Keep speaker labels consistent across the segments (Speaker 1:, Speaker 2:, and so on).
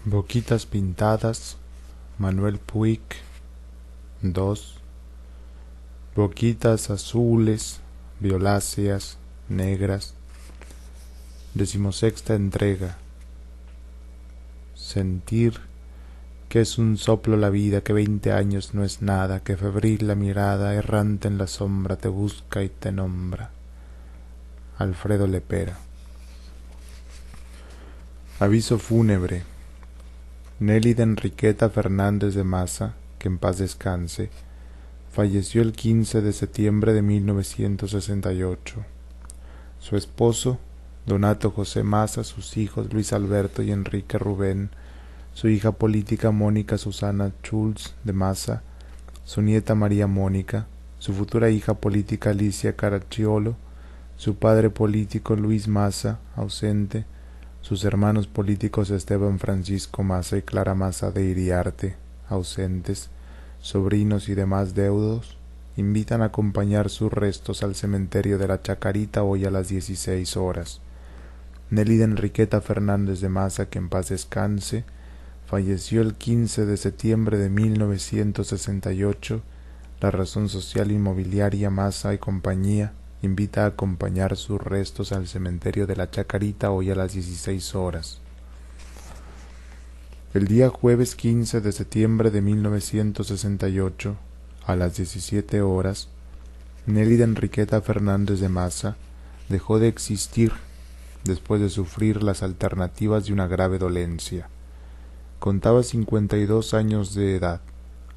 Speaker 1: Boquitas pintadas, Manuel Puig. 2. Boquitas azules, violáceas, negras. 16ª entrega. Sentir que es un soplo la vida, que 20 años no es nada, que febril la mirada, errante en la sombra, te busca y te nombra. Alfredo Lepera. Aviso fúnebre. Nélida Enriqueta Fernández de Maza, que en paz descanse, falleció el 15 de septiembre de 1968. Su esposo, Donato José Maza, sus hijos Luis Alberto y Enrique Rubén, su hija política Mónica Susana Schulz de Maza, su nieta María Mónica, su futura hija política Alicia Caracciolo, su padre político Luis Maza, ausente, sus hermanos políticos Esteban Francisco Maza y Clara Maza de Iriarte, ausentes, sobrinos y demás deudos, invitan a acompañar sus restos al cementerio de la Chacarita hoy a las 16 horas. Nélida Enriqueta Fernández de Maza, que en paz descanse, falleció el 15 de septiembre de 1968. La razón social inmobiliaria Maza y compañía invita a acompañar sus restos al cementerio de la Chacarita hoy a las 16 horas. El día jueves 15 de septiembre de 1968, a las 17 horas, Nélida Enriqueta Fernández de Maza dejó de existir después de sufrir las alternativas de una grave dolencia. Contaba 52 años de edad.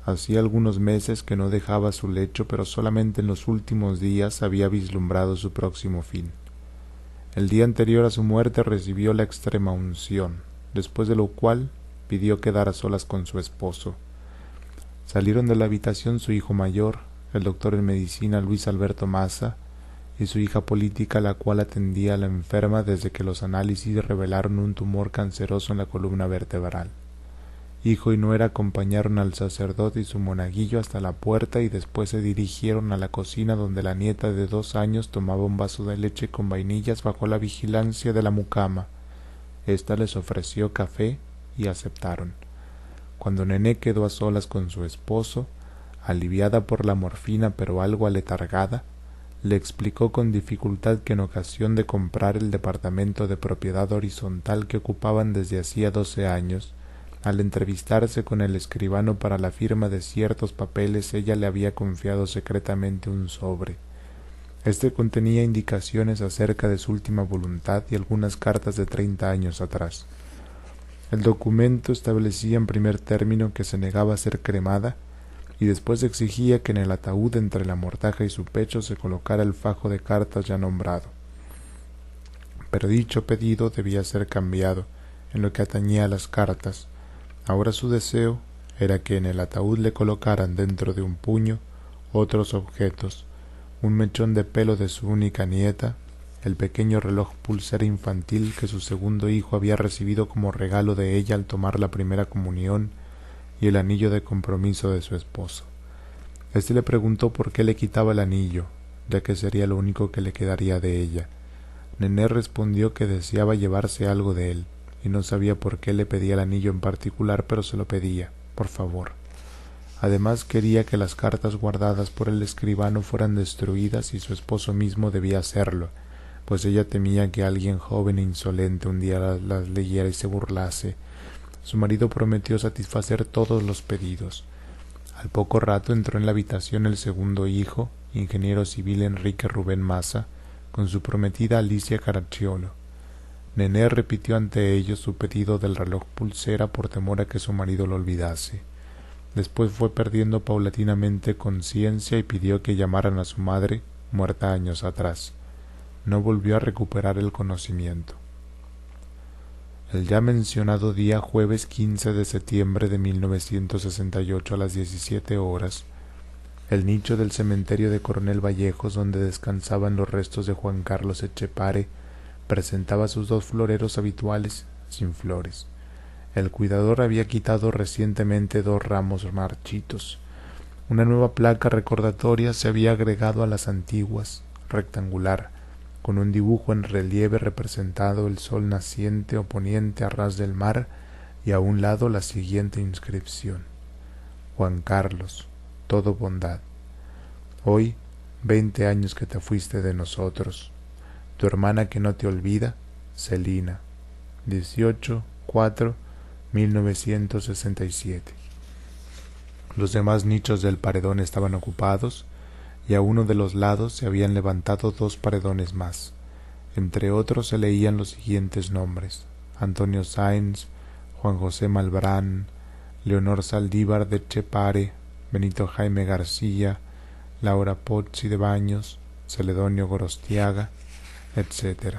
Speaker 1: Hacía algunos meses que no dejaba su lecho, pero solamente en los últimos días había vislumbrado su próximo fin. El día anterior a su muerte recibió la extrema unción, después de lo cual pidió quedar a solas con su esposo. Salieron de la habitación su hijo mayor, el doctor en medicina Luis Alberto Maza, y su hija política, la cual atendía a la enferma desde que los análisis revelaron un tumor canceroso en la columna vertebral. Hijo y nuera acompañaron al sacerdote y su monaguillo hasta la puerta y después se dirigieron a la cocina, donde la nieta de 2 años tomaba un vaso de leche con vainillas bajo la vigilancia de la mucama. Ésta les ofreció café y aceptaron. Cuando Nené quedó a solas con su esposo, aliviada por la morfina pero algo aletargada, le explicó con dificultad que en ocasión de comprar el departamento de propiedad horizontal que ocupaban desde hacía 12 años, al entrevistarse con el escribano para la firma de ciertos papeles, ella le había confiado secretamente un sobre. Este contenía indicaciones acerca de su última voluntad y algunas cartas de 30 años atrás. El documento establecía en primer término que se negaba a ser cremada y después exigía que en el ataúd entre la mortaja y su pecho se colocara el fajo de cartas ya nombrado. Pero dicho pedido debía ser cambiado en lo que atañía a las cartas. Ahora su deseo era que en el ataúd le colocaran dentro de un puño otros objetos, un mechón de pelo de su única nieta, el pequeño reloj pulsera infantil que su segundo hijo había recibido como regalo de ella al tomar la primera comunión, y el anillo de compromiso de su esposo. Este le preguntó por qué le quitaba el anillo, ya que sería lo único que le quedaría de ella. Nené respondió que deseaba llevarse algo de él, y no sabía por qué le pedía el anillo en particular, pero se lo pedía, por favor. Además quería que las cartas guardadas por el escribano fueran destruidas y su esposo mismo debía hacerlo, pues ella temía que alguien joven e insolente un día las leyera y se burlase. Su marido prometió satisfacer todos los pedidos. Al poco rato entró en la habitación el segundo hijo, ingeniero civil Enrique Rubén Maza, con su prometida Alicia Caracciolo. Nené repitió ante ellos su pedido del reloj pulsera por temor a que su marido lo olvidase. Después fue perdiendo paulatinamente conciencia y pidió que llamaran a su madre, muerta años atrás. No volvió a recuperar el conocimiento. El ya mencionado día jueves 15 de septiembre de 1968 a las 17 horas, el nicho del cementerio de Coronel Vallejos, donde descansaban los restos de Juan Carlos Etchepare, presentaba sus 2 floreros habituales sin flores. El cuidador había quitado recientemente 2 ramos marchitos. Una nueva placa recordatoria se había agregado a las antiguas, rectangular, con un dibujo en relieve representado el sol naciente o poniente a ras del mar y a un lado la siguiente inscripción: Juan Carlos, todo bondad. Hoy, 20 años que te fuiste de nosotros. Tu hermana que no te olvida, Celina. 18-4-1967. Los demás nichos del paredón estaban ocupados, y a uno de los lados se habían levantado 2 paredones más. Entre otros se leían los siguientes nombres: Antonio Sáenz, Juan José Malbrán, Leonor Saldívar de Chepare, Benito Jaime García, Laura Pozzi de Baños, Celedonio Gorostiaga, etc.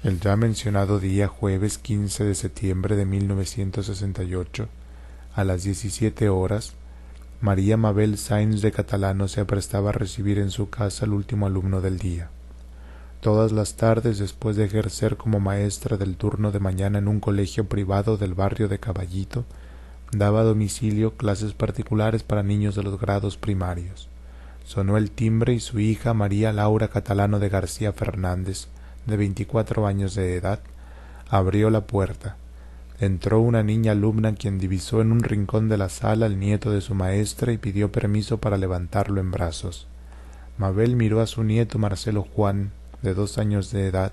Speaker 1: El ya mencionado día jueves 15 de septiembre de 1968, a las 17 horas, María Mabel Sáenz de Catalano se aprestaba a recibir en su casa al último alumno del día. Todas las tardes, después de ejercer como maestra del turno de mañana en un colegio privado del barrio de Caballito, daba a domicilio clases particulares para niños de los grados primarios. Sonó el timbre y su hija María Laura Catalano de García Fernández, de 24 años de edad, abrió la puerta. Entró una niña alumna quien divisó en un rincón de la sala al nieto de su maestra y pidió permiso para levantarlo en brazos. Mabel miró a su nieto Marcelo Juan, de 2 años de edad,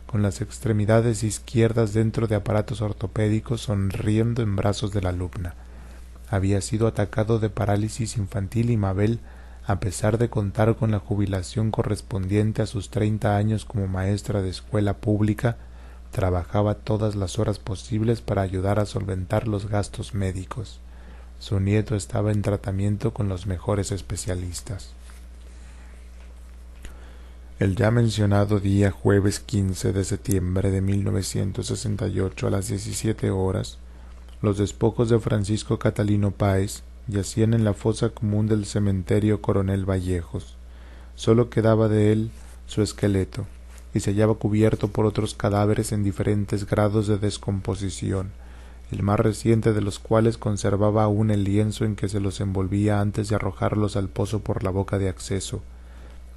Speaker 1: con las extremidades izquierdas dentro de aparatos ortopédicos, sonriendo en brazos de la alumna. Había sido atacado de parálisis infantil y Mabel, a pesar de contar con la jubilación correspondiente a sus 30 años como maestra de escuela pública, trabajaba todas las horas posibles para ayudar a solventar los gastos médicos. Su nieto estaba en tratamiento con los mejores especialistas. El ya mencionado día jueves 15 de septiembre de 1968 a las 17 horas, los despojos de Francisco Catalino Páez yacían en la fosa común del cementerio Coronel Vallejos. Sólo quedaba de él su esqueleto, y se hallaba cubierto por otros cadáveres en diferentes grados de descomposición, el más reciente de los cuales conservaba aún el lienzo en que se los envolvía antes de arrojarlos al pozo por la boca de acceso.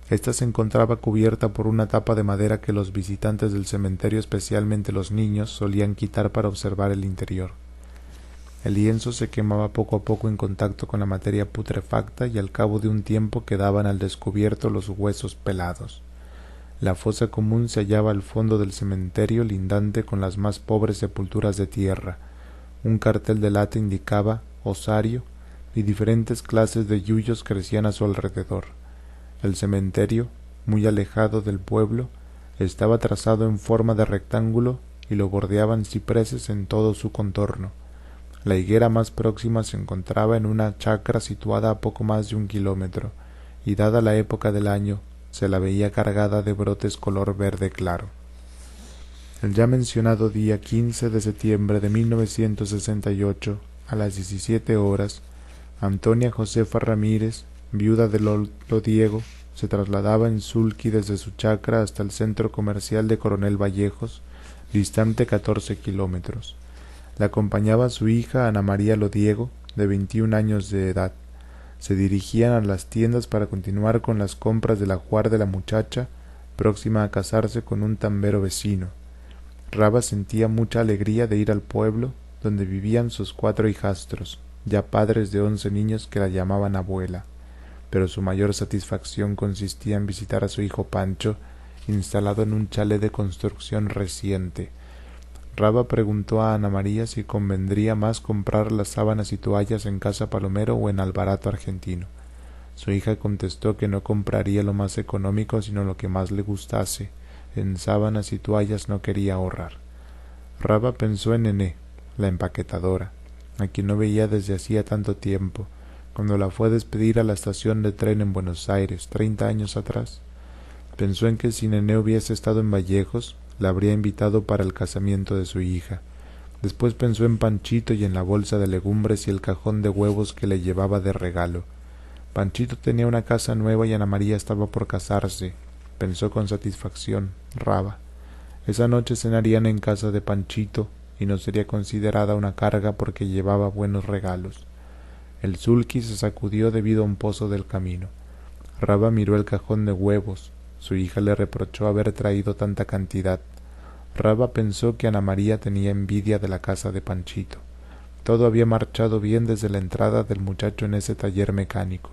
Speaker 1: Esta se encontraba cubierta por una tapa de madera que los visitantes del cementerio, especialmente los niños, solían quitar para observar el interior. El lienzo se quemaba poco a poco en contacto con la materia putrefacta y al cabo de un tiempo quedaban al descubierto los huesos pelados. La fosa común se hallaba al fondo del cementerio, lindante con las más pobres sepulturas de tierra. Un cartel de lata indicaba osario y diferentes clases de yuyos crecían a su alrededor. El cementerio, muy alejado del pueblo, estaba trazado en forma de rectángulo y lo bordeaban cipreses en todo su contorno. La higuera más próxima se encontraba en una chacra situada a poco más de 1 kilómetro, y dada la época del año, se la veía cargada de brotes color verde claro. El ya mencionado día 15 de septiembre de 1968, a las 17 horas, Antonia Josefa Ramírez, viuda de Lolo Diego, se trasladaba en sulky desde su chacra hasta el centro comercial de Coronel Vallejos, distante 14 kilómetros. La acompañaba su hija Ana María Lodiego, de 21 años de edad. Se dirigían a las tiendas para continuar con las compras del ajuar de la muchacha, próxima a casarse con un tambero vecino. Raba sentía mucha alegría de ir al pueblo, donde vivían sus 4 hijastros, ya padres de 11 niños que la llamaban abuela, pero su mayor satisfacción consistía en visitar a su hijo Pancho, instalado en un chalet de construcción reciente. Raba preguntó a Ana María si convendría más comprar las sábanas y toallas en Casa Palomero o en Alvarado Argentino. Su hija contestó que no compraría lo más económico sino lo que más le gustase. En sábanas y toallas no quería ahorrar. Raba pensó en Nené, la empaquetadora, a quien no veía desde hacía tanto tiempo, cuando la fue a despedir a la estación de tren en Buenos Aires, 30 años atrás. Pensó en que si Nené hubiese estado en Vallejos, la habría invitado para el casamiento de su hija. Después pensó en Panchito y en la bolsa de legumbres y el cajón de huevos que le llevaba de regalo. Panchito tenía una casa nueva y Ana María estaba por casarse, pensó con satisfacción Raba. Esa noche cenarían en casa de Panchito y no sería considerada una carga porque llevaba buenos regalos. El sulky se sacudió debido a un pozo del camino. Raba miró el cajón de huevos. Su hija le reprochó haber traído tanta cantidad. Raba pensó que Ana María tenía envidia de la casa de Panchito. Todo había marchado bien desde la entrada del muchacho en ese taller mecánico.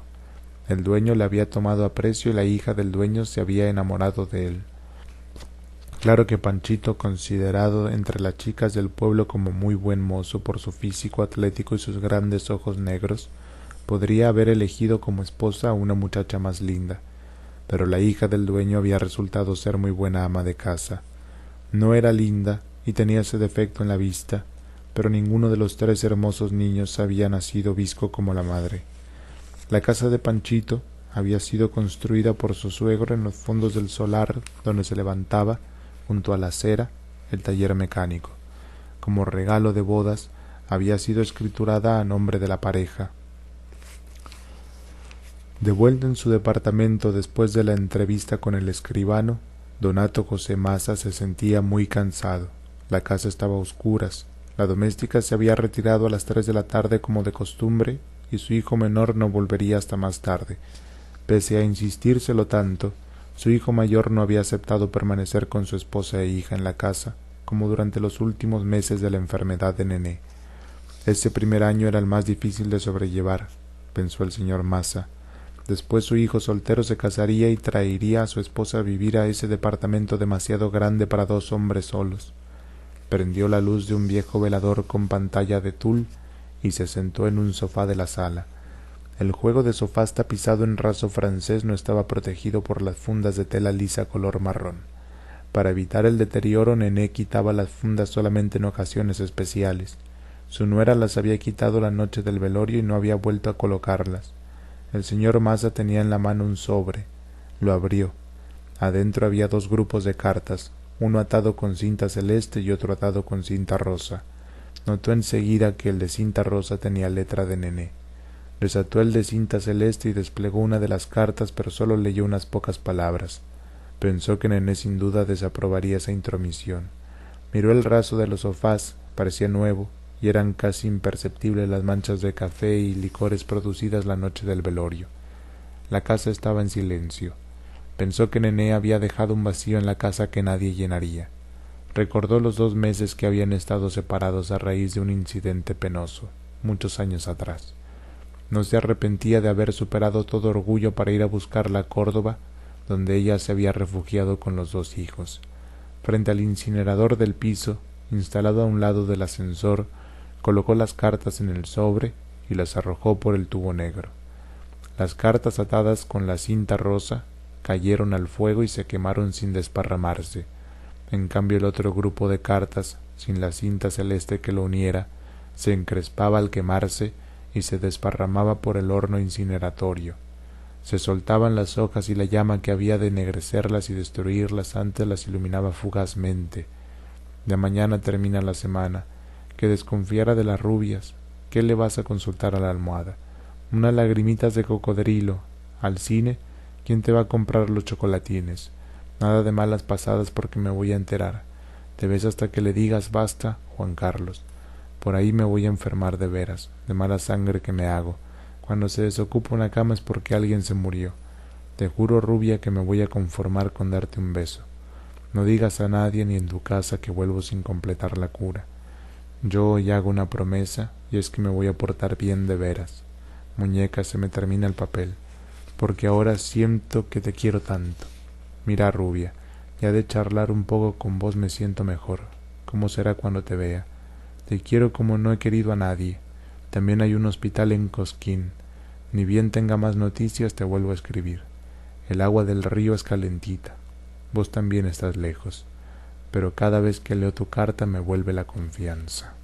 Speaker 1: El dueño le había tomado aprecio y la hija del dueño se había enamorado de él. Claro que Panchito, considerado entre las chicas del pueblo como muy buen mozo por su físico atlético y sus grandes ojos negros, podría haber elegido como esposa a una muchacha más linda, pero la hija del dueño había resultado ser muy buena ama de casa. No era linda y tenía ese defecto en la vista, pero ninguno de los tres hermosos niños había nacido visco como la madre. La casa de Panchito había sido construida por su suegro en los fondos del solar donde se levantaba, junto a la acera, el taller mecánico. Como regalo de bodas, había sido escriturada a nombre de la pareja. De vuelta en su departamento después de la entrevista con el escribano, Donato José Maza se sentía muy cansado. La casa estaba a oscuras. La doméstica se había retirado a las 3 de la tarde como de costumbre y su hijo menor no volvería hasta más tarde. Pese a insistírselo tanto, su hijo mayor no había aceptado permanecer con su esposa e hija en la casa, como durante los últimos meses de la enfermedad de Nené. Ese primer año era el más difícil de sobrellevar, pensó el señor Maza. Después su hijo soltero se casaría y traería a su esposa a vivir a ese departamento demasiado grande para 2 hombres solos. Prendió la luz de un viejo velador con pantalla de tul y se sentó en un sofá de la sala. El juego de sofás tapizado en raso francés no estaba protegido por las fundas de tela lisa color marrón. Para evitar el deterioro, Nené quitaba las fundas solamente en ocasiones especiales. Su nuera las había quitado la noche del velorio y no había vuelto a colocarlas. El señor Maza tenía en la mano un sobre. Lo abrió. Adentro había 2 grupos de cartas, uno atado con cinta celeste y otro atado con cinta rosa. Notó enseguida que el de cinta rosa tenía letra de Nené. Desató el de cinta celeste y desplegó una de las cartas, pero solo leyó unas pocas palabras. Pensó que Nené sin duda desaprobaría esa intromisión. Miró el raso de los sofás, parecía nuevo, y eran casi imperceptibles las manchas de café y licores producidas la noche del velorio. La casa estaba en silencio. Pensó que Nené había dejado un vacío en la casa que nadie llenaría. Recordó los 2 meses que habían estado separados a raíz de un incidente penoso, muchos años atrás. No se arrepentía de haber superado todo orgullo para ir a buscarla a Córdoba, donde ella se había refugiado con los 2 hijos. Frente al incinerador del piso, instalado a un lado del ascensor, colocó las cartas en el sobre y las arrojó por el tubo negro. Las cartas atadas con la cinta rosa cayeron al fuego y se quemaron sin desparramarse. En cambio el otro grupo de cartas, sin la cinta celeste que lo uniera, se encrespaba al quemarse y se desparramaba por el horno incineratorio. Se soltaban las hojas y la llama que había de ennegrecerlas y destruirlas antes las iluminaba fugazmente. De mañana termina la semana. Que desconfiara de las rubias. ¿Qué le vas a consultar a la almohada? Unas lagrimitas de cocodrilo. Al cine, ¿quién te va a comprar los chocolatines? Nada de malas pasadas porque me voy a enterar. Te ves hasta que le digas basta, Juan Carlos. Por ahí me voy a enfermar de veras, de mala sangre que me hago. Cuando se desocupa una cama es porque alguien se murió. Te juro, rubia, que me voy a conformar con darte un beso. No digas a nadie ni en tu casa que vuelvo sin completar la cura. Yo hoy hago una promesa y es que me voy a portar bien de veras. Muñeca, se me termina el papel, porque ahora siento que te quiero tanto. Mira, rubia, ya de charlar un poco con vos me siento mejor. ¿Cómo será cuando te vea? Te quiero como no he querido a nadie. También hay un hospital en Cosquín. Ni bien tenga más noticias te vuelvo a escribir. El agua del río es calentita. Vos también estás lejos. Pero cada vez que leo tu carta me vuelve la confianza.